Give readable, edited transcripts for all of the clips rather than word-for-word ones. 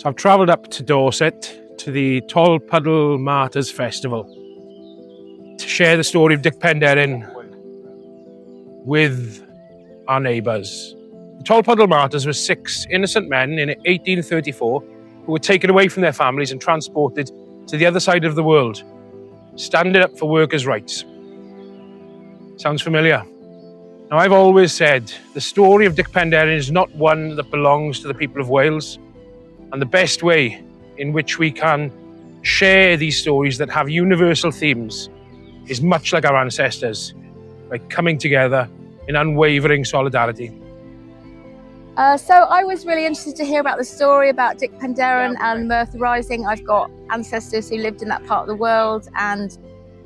So I've travelled up to Dorset to the Tolpuddle Martyrs Festival to share the story of Dic Penderyn with our neighbours. The Tolpuddle Martyrs were 6 innocent men in 1834 who were taken away from their families and transported to the other side of the world, standing up for workers' rights. Sounds familiar? Now, I've always said the story of Dic Penderyn is not one that belongs to the people of Wales, and the best way in which we can share these stories that have universal themes is much like our ancestors, by coming together in unwavering solidarity. So I was really interested to hear about the story about Dic Penderyn and Merthyr Rising. I've got ancestors who lived in that part of the world, and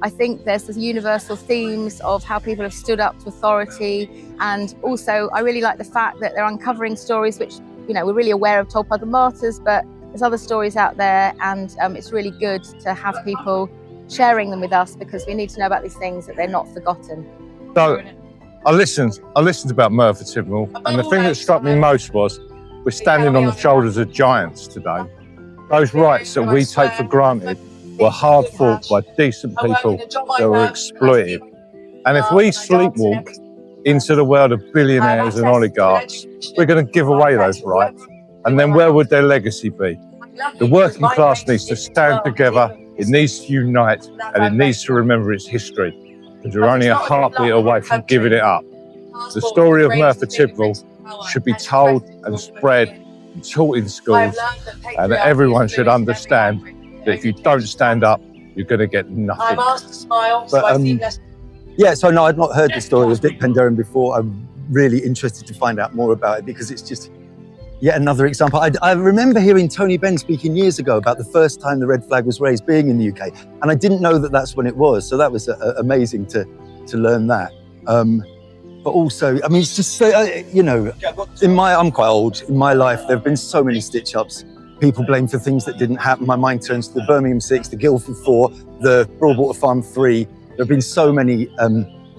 I think there's these universal themes of how people have stood up to authority. And also I really like the fact that they're uncovering stories which, you know, we're really aware of Tolpuddle Martyrs, but there's other stories out there, and it's really good to have people sharing them with us, because we need to know about these things, that they're not forgotten. So I listened about Merthyr Tydfil, and the thing that struck me most was we're standing on the shoulders of giants today. Those rights that we take for granted were hard fought by decent people that were exploited. And if we sleepwalk into the world of billionaires and oligarchs, we're going to give away those rights. And then where would their legacy be? The working class needs to stand together, it needs to unite, and it needs to remember its history, because we're only a heartbeat away from giving it up. The story of Merthyr Tydfil should be told and spread and taught in schools, and everyone should understand that if you don't stand up, you're going to get nothing. Yeah, so no, I'd not heard the story of Dic Penderyn before. I'm really interested to find out more about it, because it's just yet another example. I remember hearing Tony Benn speaking years ago about the first time the red flag was raised being in the UK, and I didn't know that that's when it was. So that was amazing to learn that. But also, I mean, it's just so, you know, I'm quite old. In my life, there have been so many stitch-ups. People blamed for things that didn't happen. My mind turns to the Birmingham 6, the Guildford 4, the Broadwater Farm 3. There have been so many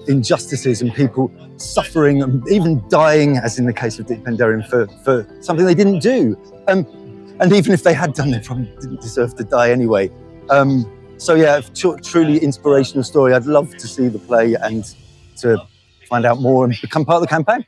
injustices and people suffering and even dying, as in the case of Dic Penderyn, for something they didn't do. And even if they had done, they probably didn't deserve to die anyway. So yeah, truly inspirational story. I'd love to see the play and to find out more and become part of the campaign.